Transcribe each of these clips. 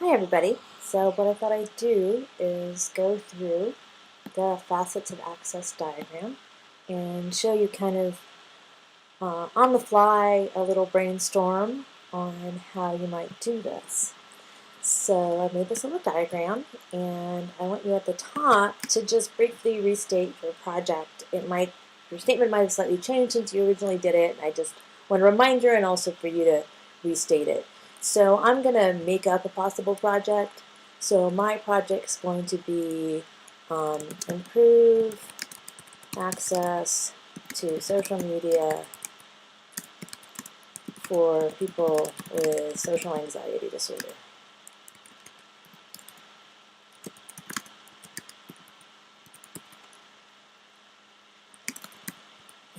Hi everybody. So what I thought I'd do is go through the facets of access diagram and show you kind of on the fly a little brainstorm on how you might do this. So I made this little diagram and I want you at the top to just briefly restate your project. Your statement might have slightly changed since you originally did it. I just want a reminder and also for you to restate it. So I'm going to make up a possible project. So my project's going to be improve access to social media for people with social anxiety disorder.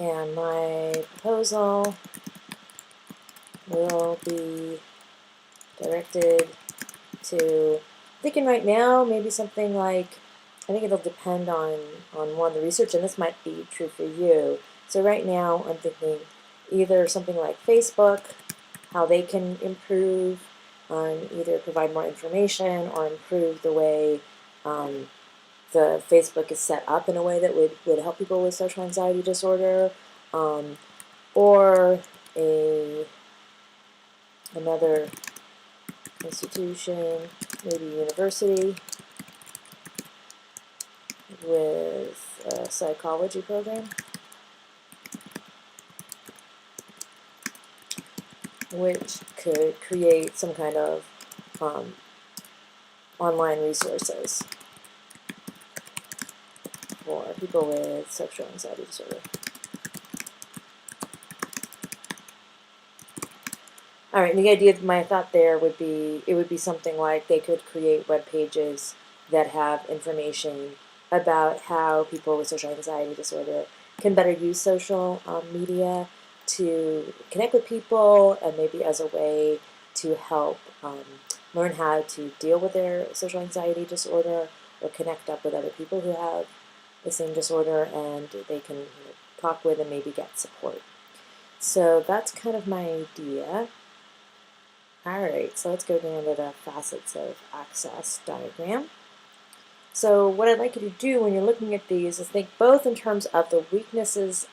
And my proposal will be directed to, I'm thinking right now, maybe something like, I think it'll depend on one, the research, and this might be true for you. So right now I'm thinking either something like Facebook, how they can improve on either provide more information or improve the way the Facebook is set up in a way that would help people with social anxiety disorder, or another institution, maybe university, with a psychology program, which could create some kind of online resources for people with social anxiety disorder. All right, and the idea, my thought there would be, it would be something like they could create web pages that have information about how people with social anxiety disorder can better use social media to connect with people and maybe as a way to help learn how to deal with their social anxiety disorder or connect up with other people who have the same disorder, and they can talk with and maybe get support. So that's kind of my idea. Alright, so let's go down to the facets of access diagram. So what I'd like you to do when you're looking at these is think both in terms of the weaknesses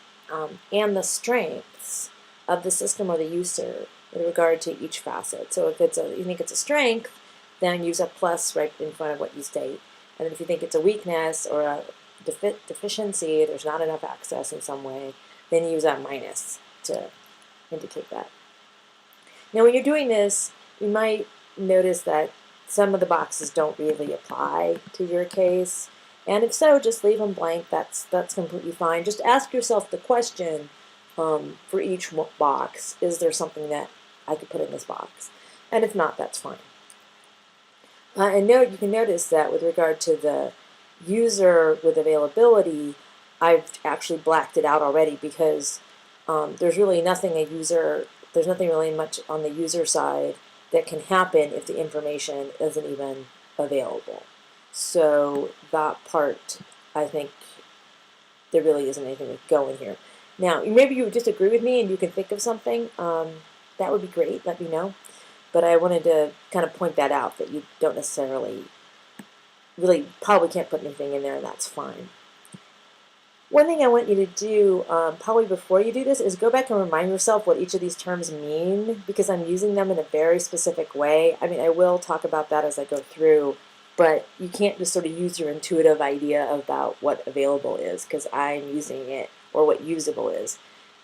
and the strengths of the system or the user in regard to each facet. So if you think it's a strength, then use a plus right in front of what you state. And if you think it's a weakness or a deficiency, there's not enough access in some way, then use a minus to indicate that. Now when you're doing this, you might notice that some of the boxes don't really apply to your case. And if so, just leave them blank. That's completely fine. Just ask yourself the question for each box, is there something that I could put in this box? And if not, that's fine. And you can notice that with regard to the user with availability, I've actually blacked it out already because there's really nothing there's nothing really much on the user side that can happen if the information isn't even available. So that part, I think there really isn't anything to go in here. Now, maybe you would disagree with me and you can think of something. That would be great. Let me know. But I wanted to kind of point that out, that you don't necessarily, really probably can't put anything in there, and that's fine. One thing I want you to do, probably before you do this, is go back and remind yourself what each of these terms mean, because I'm using them in a very specific way. I mean, I will talk about that as I go through, but you can't just sort of use your intuitive idea about what available is, because I'm using it, or what usable is,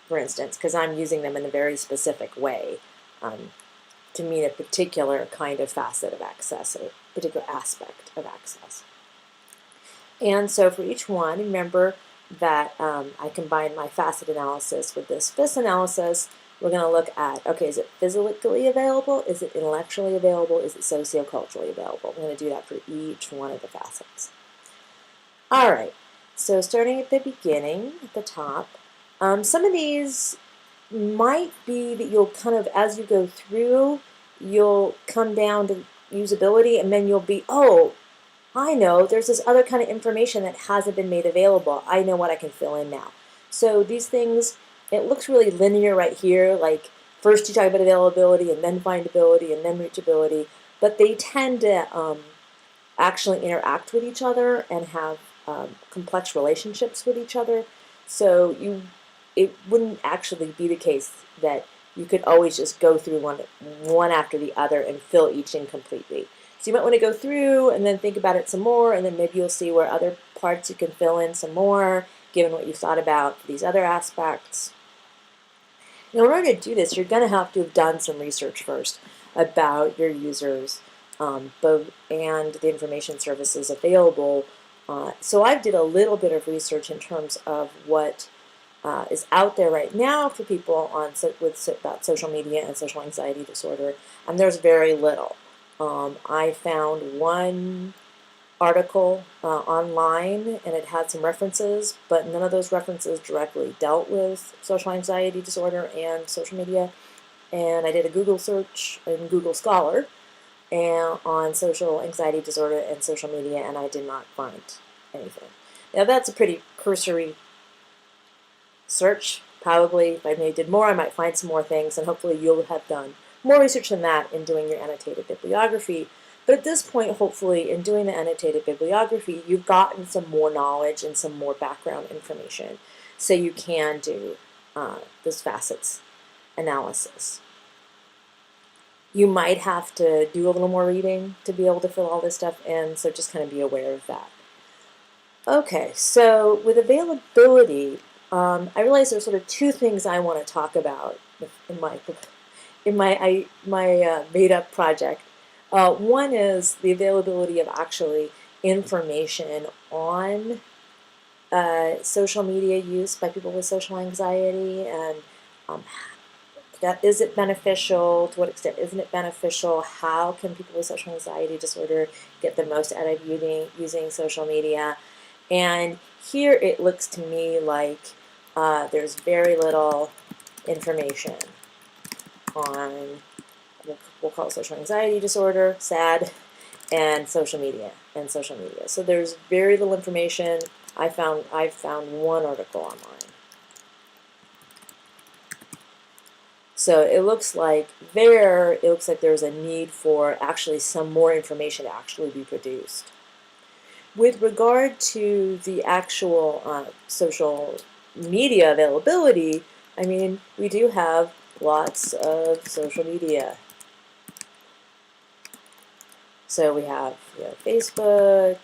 for instance, because I'm using them in a very specific way to mean a particular kind of facet of access, or a particular aspect of access. And so for each one, remember that I combined my facet analysis with this FIS analysis. We're going to look at, okay, is it physically available? Is it intellectually available? Is it socioculturally available? We're going to do that for each one of the facets. All right, so starting at the beginning, at the top, some of these might be that you'll kind of, as you go through, you'll come down to usability, and then you'll be, oh, I know there's this other kind of information that hasn't been made available. I know what I can fill in now. So these things, it looks really linear right here, like first you talk about availability and then findability and then reachability, but they tend to actually interact with each other and have complex relationships with each other. So it wouldn't actually be the case that you could always just go through one after the other and fill each in completely. So you might want to go through and then think about it some more, and then maybe you'll see where other parts you can fill in some more, given what you've thought about for these other aspects. Now, in order to do this, you're going to have done some research first about your users, both and the information services available. So I did a little bit of research in terms of what is out there right now for people about social media and social anxiety disorder, and there's very little. I found one article online, and it had some references, but none of those references directly dealt with social anxiety disorder and social media. And I did a Google search in Google Scholar and on social anxiety disorder and social media, and I did not find anything. Now that's a pretty cursory search. Probably if I did more, I might find some more things, and hopefully you'll have done more research than that in doing your annotated bibliography. But at this point, hopefully, in doing the annotated bibliography, you've gotten some more knowledge and some more background information, so you can do this facets analysis. You might have to do a little more reading to be able to fill all this stuff in, so just kind of be aware of that. Okay, so with availability, I realize there's sort of two things I want to talk about in my made-up project. One is the availability of actually information on social media use by people with social anxiety, and is it beneficial? To what extent isn't it beneficial? How can people with social anxiety disorder get the most out of using social media? And here it looks to me like there's very little information on, we'll call it social anxiety disorder, SAD, and social media. So there's very little information. I've found one article online. So it looks like there's a need for actually some more information to actually be produced. With regard to the actual social media availability, I mean, we do have lots of social media. So we have Facebook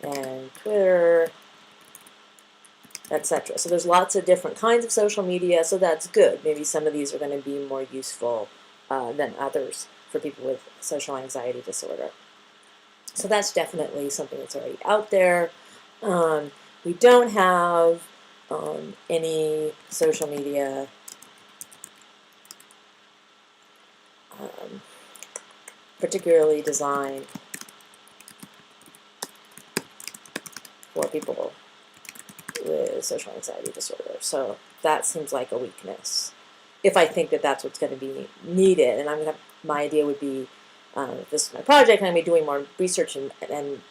and Twitter, etc. So there's lots of different kinds of social media, so that's good. Maybe some of these are going to be more useful than others for people with social anxiety disorder. So that's definitely something that's already out there. We don't have any social media particularly designed for people with social anxiety disorder. So that seems like a weakness. If I think that that's what's going to be needed, and my idea would be, this is my project, and I'm going to be doing more research and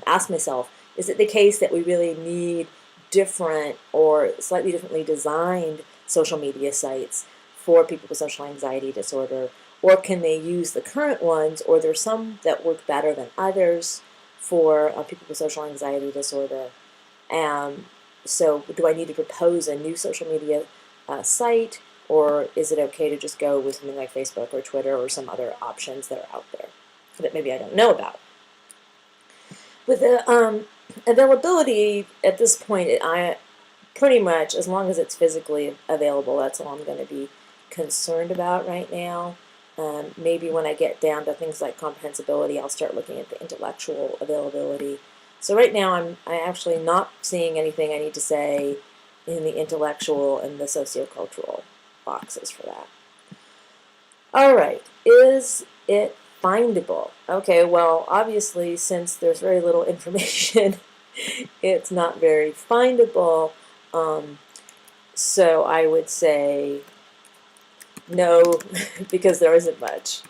ask myself, is it the case that we really need different or slightly differently designed social media sites for people with social anxiety disorder? Or can they use the current ones, or there's some that work better than others for people with social anxiety disorder? So do I need to propose a new social media site, or is it okay to just go with something like Facebook or Twitter or some other options that are out there that maybe I don't know about? With the availability, at this point, I pretty much, as long as it's physically available, that's all I'm going to be concerned about right now. Maybe when I get down to things like comprehensibility, I'll start looking at the intellectual availability. So right now, I'm actually not seeing anything I need to say in the intellectual and the sociocultural boxes for that. All right, is it findable? Okay, well, obviously, since there's very little information, it's not very findable. So I would say no, because there isn't much.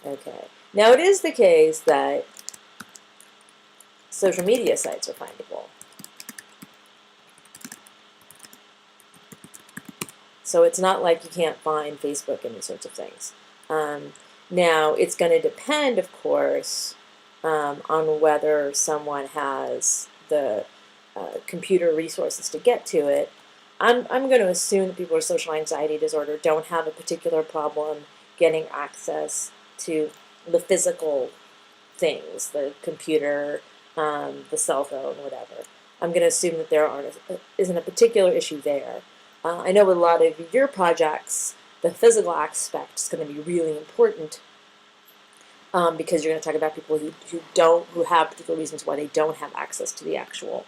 Okay. Now, it is the case that social media sites are findable. So it's not like you can't find Facebook and these sorts of things. Now, it's going to depend, of course, on whether someone has the computer resources to get to it. I'm going to assume that people with social anxiety disorder don't have a particular problem getting access to the physical things, the computer, the cell phone, whatever. I'm going to assume that there isn't a particular issue there. I know with a lot of your projects, the physical aspect is going to be really important because you're going to talk about people who have particular reasons why they don't have access to the actual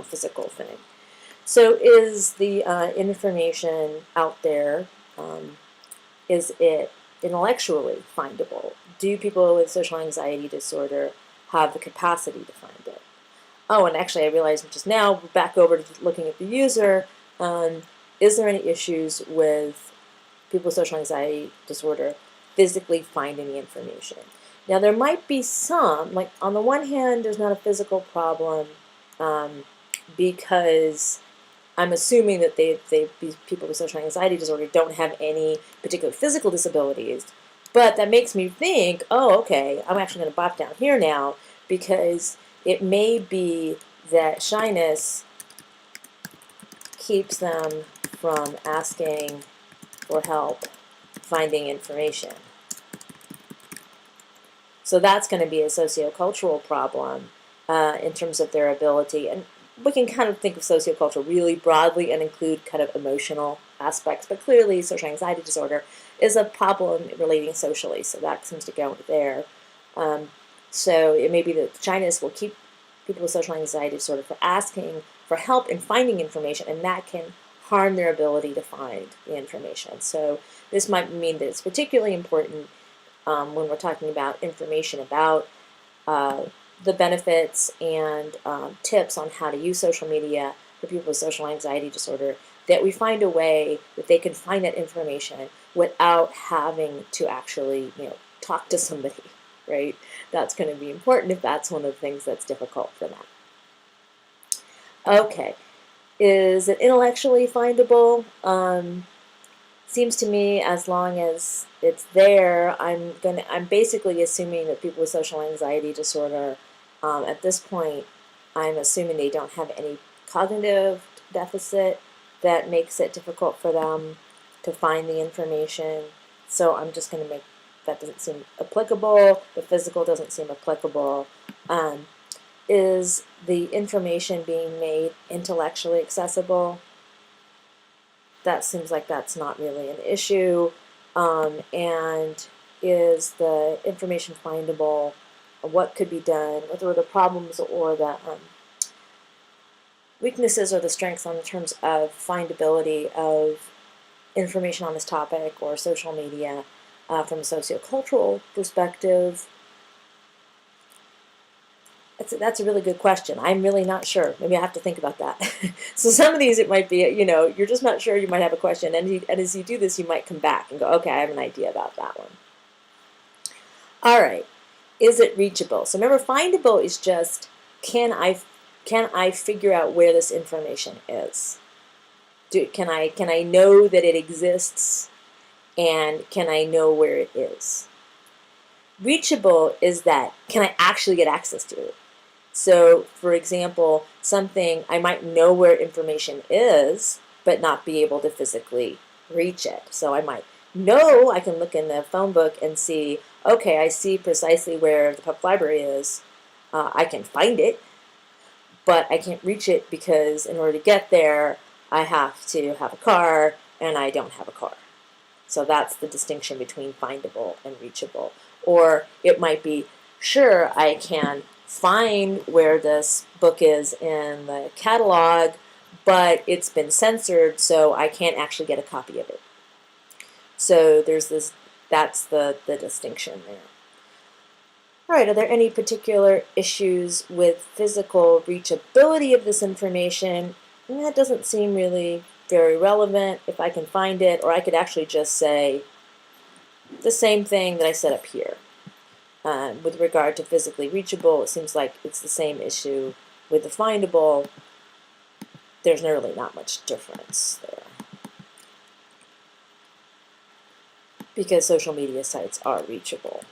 physical thing. So is the information out there, is it intellectually findable? Do people with social anxiety disorder have the capacity to find it? Oh, and actually I realized just now, back over to looking at the user, is there any issues with people with social anxiety disorder physically finding the information? Now there might be some, like on the one hand there's not a physical problem because I'm assuming that these people with social anxiety disorder don't have any particular physical disabilities, but that makes me think, oh, okay, I'm actually going to bop down here now because it may be that shyness keeps them from asking for help finding information. So that's going to be a sociocultural problem in terms of their ability. And we can kind of think of socioculture really broadly and include kind of emotional aspects, but clearly social anxiety disorder is a problem relating socially, so that seems to go there. So it may be that shyness will keep people with social anxiety disorder from asking for help in finding information, and that can harm their ability to find the information. So this might mean that it's particularly important when we're talking about information about the benefits and tips on how to use social media for people with social anxiety disorder, that we find a way that they can find that information without having to actually, talk to somebody, right? That's going to be important if that's one of the things that's difficult for them. Okay, is it intellectually findable? Seems to me as long as it's there, I'm basically assuming that people with social anxiety disorder, at this point, I'm assuming they don't have any cognitive deficit that makes it difficult for them to find the information. So I'm just going to make that doesn't seem applicable. The physical doesn't seem applicable. Is the information being made intellectually accessible? That seems like that's not really an issue. And is the information findable? What could be done? What are the problems or the weaknesses or the strengths in terms of findability of information on this topic or social media from a sociocultural perspective? That's a really good question. I'm really not sure. Maybe I have to think about that. So some of these it might be, you're just not sure, you might have a question, and as you do this, you might come back and go, okay, I have an idea about that one. All right, is it reachable? So remember, findable is just, can I figure out where this information is? Can I know that it exists, and can I know where it is? Reachable is that, can I actually get access to it? So, for example, I might know where information is, but not be able to physically reach it. So I might know, I can look in the phone book and see, okay, I see precisely where the public library is. I can find it, but I can't reach it because in order to get there, I have to have a car, and I don't have a car. So that's the distinction between findable and reachable. Or it might be, sure, I can find where this book is in the catalog, but it's been censored, so I can't actually get a copy of it. So that's the distinction there. All right, are there any particular issues with physical reachability of this information? That doesn't seem really very relevant if I can find it, or I could actually just say the same thing that I said up here. With regard to physically reachable, it seems like it's the same issue with the findable. There's really not much difference there. because social media sites are reachable.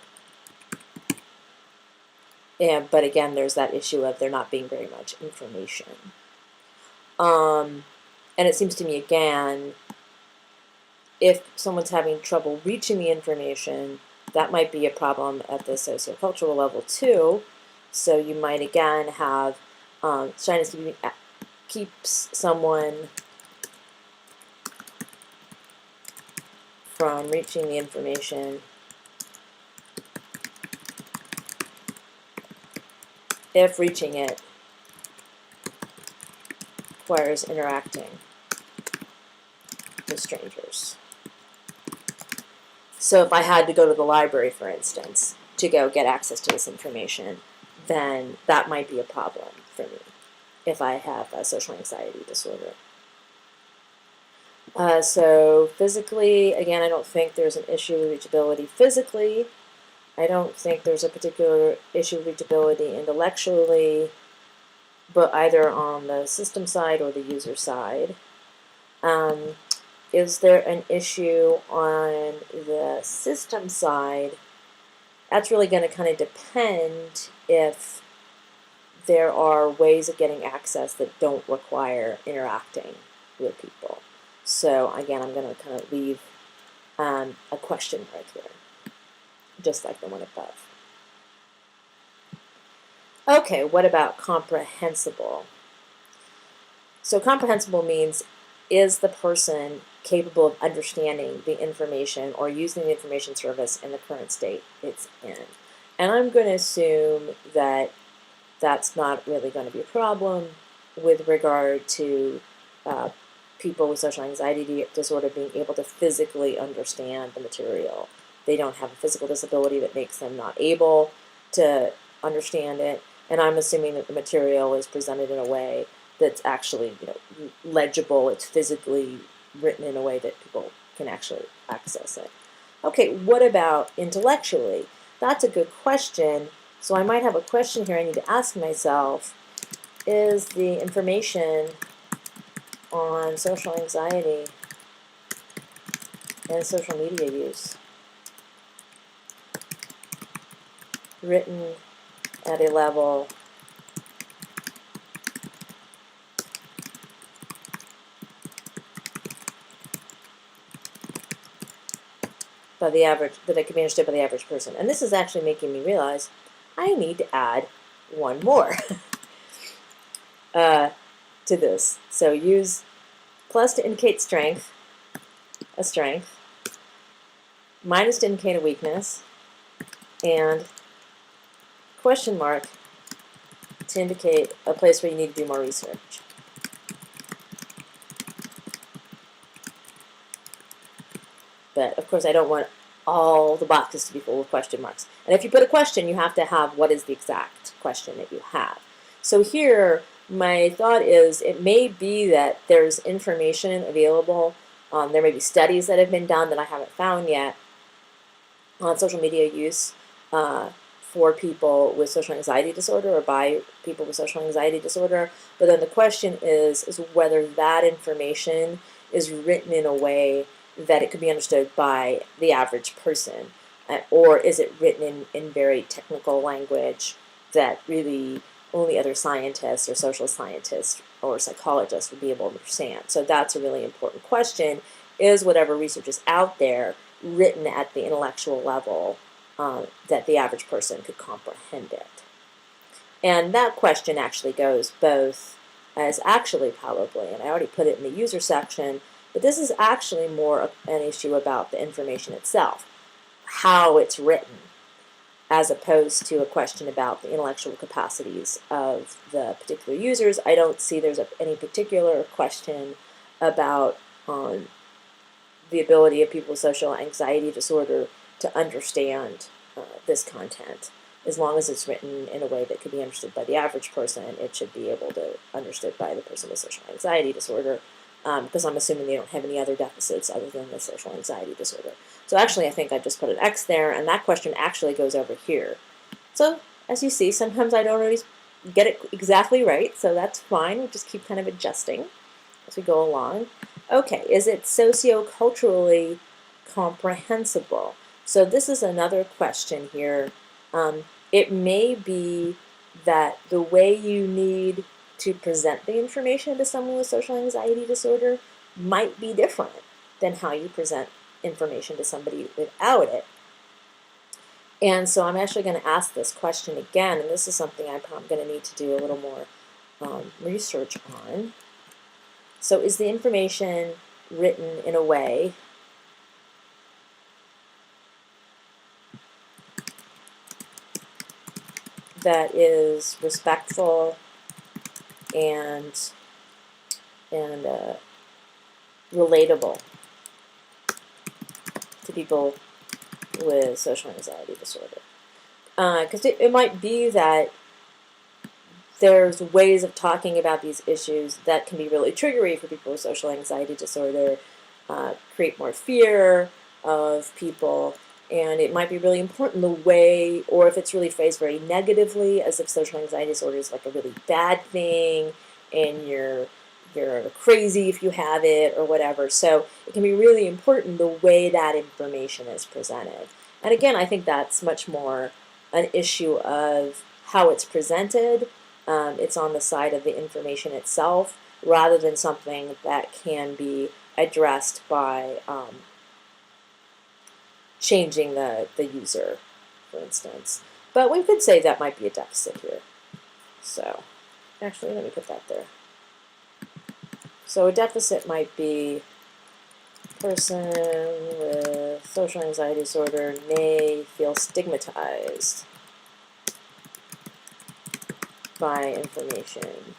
But again, there's that issue of there not being very much information. And it seems to me, again, if someone's having trouble reaching the information, that might be a problem at the sociocultural level too. So you might, again, have shyness keeps someone from reaching the information if reaching it requires interacting with strangers. So if I had to go to the library, for instance, to go get access to this information, then that might be a problem for me if I have a social anxiety disorder. So physically, again, I don't think there's an issue with reachability physically. I don't think there's a particular issue with reachability intellectually, but either on the system side or the user side. Is there an issue on the system side? That's really going to kind of depend if there are ways of getting access that don't require interacting with people. So again, I'm going to kind of leave a question right there, just like the one above. Okay, what about comprehensible? So comprehensible means, is the person capable of understanding the information or using the information service in the current state it's in? And I'm going to assume that that's not really going to be a problem with regard to people with social anxiety disorder being able to physically understand the material. They don't have a physical disability that makes them not able to understand it, and I'm assuming that the material is presented in a way that's actually, legible. It's physically written in a way that people can actually access it. Okay, what about intellectually? That's a good question. So I might have a question here I need to ask myself. Is the information on social anxiety and social media use written at a level by the average, that it can be understood by the average person? And this is actually making me realize I need to add one more to this. So use plus to indicate strength, a strength, minus to indicate a weakness, and question mark to indicate a place where you need to do more research. But of course I don't want all the boxes to be full of question marks. And if you put a question, you have to have what is the exact question that you have. So here, my thought is it may be that there's information available. There may be studies that have been done that I haven't found yet on social media use for people with social anxiety disorder or by people with social anxiety disorder. But then the question is whether that information is written in a way that it could be understood by the average person, or is it written in very technical language that really only other scientists or social scientists or psychologists would be able to understand? So that's a really important question. Is whatever research is out there written at the intellectual level that the average person could comprehend it? And that question actually goes both as actually probably, and I already put it in the user section, but this is actually more an issue about the information itself, how it's written, as opposed to a question about the intellectual capacities of the particular users. I don't see there's any particular question about the ability of people with social anxiety disorder to understand this content. As long as it's written in a way that could be understood by the average person, it should be able to understood by the person with social anxiety disorder, because I'm assuming they don't have any other deficits other than the social anxiety disorder. So actually I think I just put an X there, and that question actually goes over here. So as you see, sometimes I don't always get it exactly right, so that's fine. We just keep kind of adjusting as we go along. Okay, is it socioculturally comprehensible. So this is another question here. It may be that the way you need to present the information to someone with social anxiety disorder might be different than how you present information to somebody without it. And so I'm actually going to ask this question again, and this is something I'm going to need to do a little more research on. So is the information written in a way that is respectful and relatable to people with social anxiety disorder? Because it might be that there's ways of talking about these issues that can be really triggery for people with social anxiety disorder, create more fear of people, and it might be really important the way, or if it's really phrased very negatively, as if social anxiety disorder is like a really bad thing, and you're crazy if you have it, or whatever. So it can be really important the way that information is presented. And again, I think that's much more an issue of how it's presented. It's on the side of the information itself, rather than something that can be addressed by changing the user, for instance. But we could say that might be a deficit here. So actually, let me put that there. So a deficit might be person with social anxiety disorder may feel stigmatized by information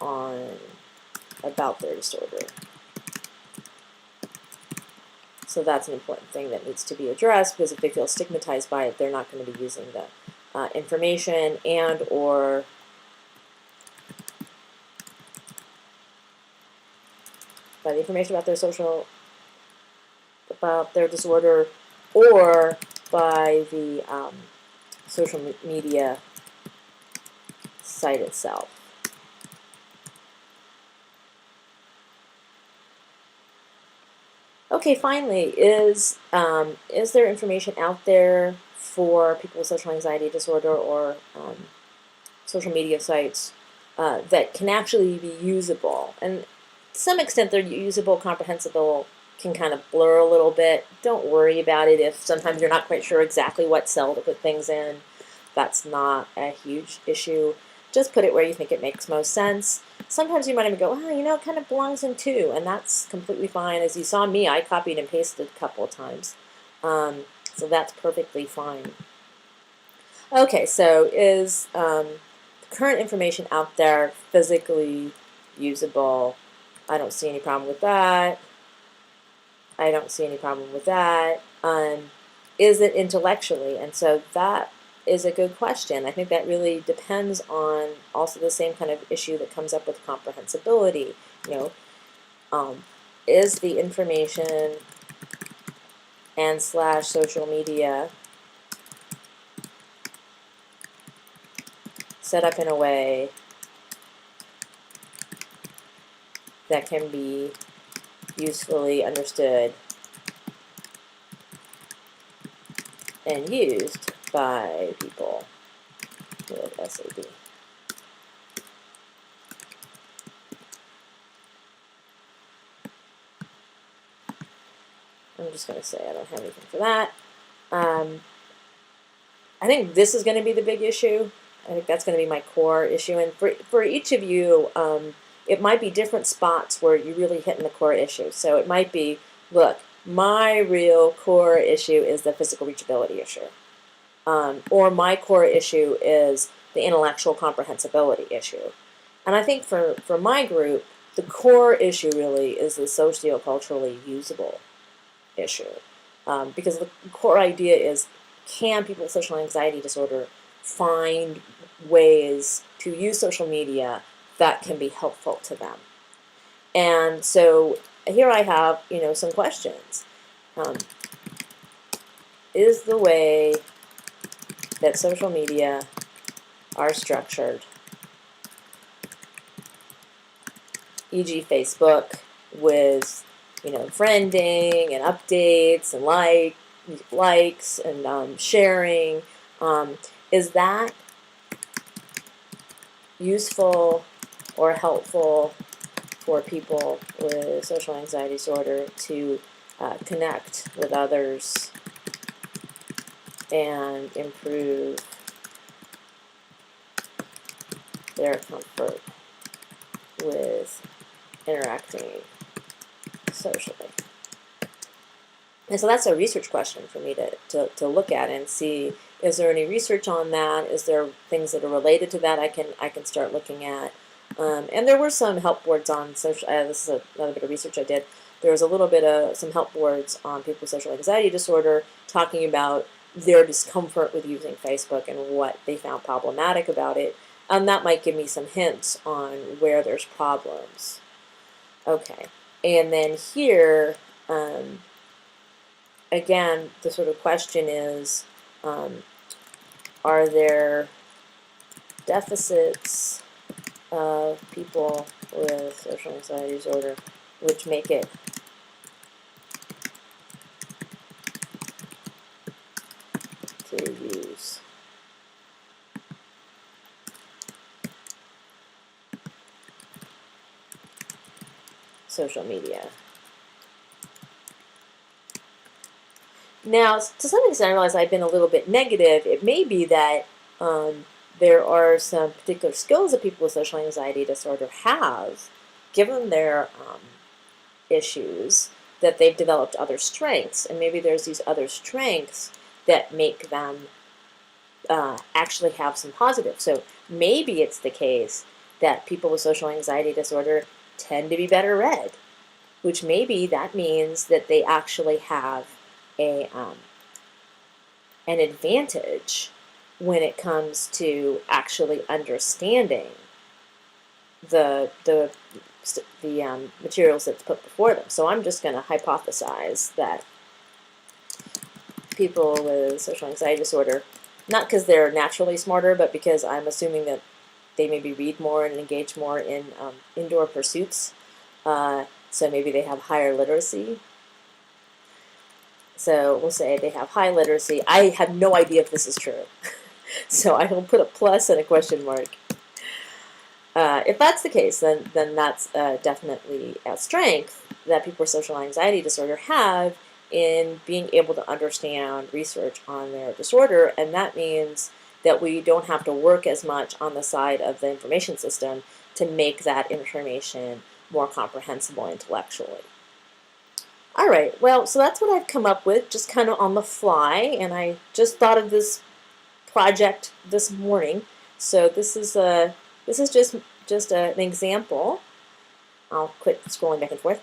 about their disorder. So that's an important thing that needs to be addressed, because if they feel stigmatized by it, they're not going to be using the information or by the information about their disorder, or by the social media site itself. Okay, finally, is there information out there for people with social anxiety disorder or social media sites that can actually be usable? And to some extent, they're usable, comprehensible, can kind of blur a little bit. Don't worry about it if sometimes you're not quite sure exactly what cell to put things in. That's not a huge issue. Just put it where you think it makes most sense. Sometimes you might even go, well, it kind of belongs in two, and that's completely fine. As you saw me, I copied and pasted a couple of times. So that's perfectly fine. Okay, so is current information out there physically usable? I don't see any problem with that. I don't see any problem with that. Is it intellectually? And so that is a good question. I think that really depends on also the same kind of issue that comes up with comprehensibility. Is the information and / social media set up in a way that can be usefully understood and used by people with SAD? I'm just going to say I don't have anything for that. I think this is going to be the big issue. I think that's going to be my core issue. And for each of you, it might be different spots where you're really hitting the core issue. So it might be, look, my real core issue is the physical reachability issue. Or my core issue is the intellectual comprehensibility issue. And I think for my group, the core issue really is the socioculturally usable issue. Because the core idea is, can people with social anxiety disorder find ways to use social media that can be helpful to them? And so here I have, some questions. Is the way that social media are structured, e.g. Facebook, with friending and updates and likes and sharing. Is that useful or helpful for people with social anxiety disorder to connect with others and improve their comfort with interacting socially? And so that's a research question for me to look at and see, is there any research on that? Is there things that are related to that I can start looking at? And there were some help boards on social, this is another bit of research I did. There was a little bit of some help boards on people with social anxiety disorder talking about their discomfort with using Facebook and what they found problematic about it. And that might give me some hints on where there's problems. Okay, and then here, again, the sort of question is, are there deficits of people with social anxiety disorder which make it to use social media? Now, to some extent, I realize I've been a little bit negative. It may be that there are some particular skills that people with social anxiety disorder have, given their issues, that they've developed other strengths, and maybe there's these other strengths that make them actually have some positives. So maybe it's the case that people with social anxiety disorder tend to be better read, which maybe that means that they actually have an advantage when it comes to actually understanding the materials that's put before them. So I'm just going to hypothesize that people with social anxiety disorder, not because they're naturally smarter, but because I'm assuming that they maybe read more and engage more in indoor pursuits. So maybe they have higher literacy. So we'll say they have high literacy. I have no idea if this is true. So I will put a plus and a question mark. If that's the case, then that's definitely a strength that people with social anxiety disorder have in being able to understand research on their disorder, and that means that we don't have to work as much on the side of the information system to make that information more comprehensible intellectually. All right, well, so that's what I've come up with, just kind of on the fly, and I just thought of this project this morning. So this is just an example. I'll quit scrolling back and forth.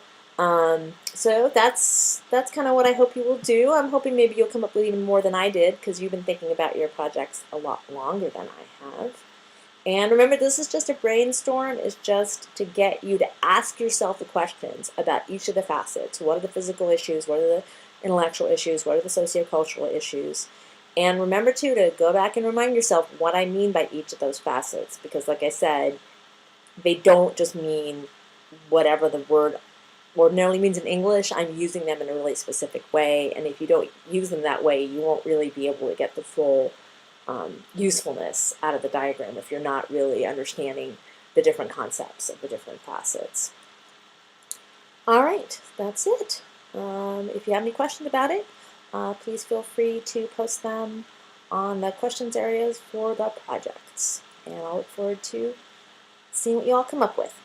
So that's kind of what I hope you will do. I'm hoping maybe you'll come up with even more than I did, because you've been thinking about your projects a lot longer than I have. And remember, this is just a brainstorm. It's just to get you to ask yourself the questions about each of the facets. What are the physical issues? What are the intellectual issues? What are the sociocultural issues? And remember, too, to go back and remind yourself what I mean by each of those facets. Because, like I said, they don't just mean whatever the word ordinarily means in English. I'm using them in a really specific way. And if you don't use them that way, you won't really be able to get the full usefulness out of the diagram if you're not really understanding the different concepts of the different facets. All right, that's it. If you have any questions about it, please feel free to post them on the questions areas for the projects. And I'll look forward to seeing what you all come up with.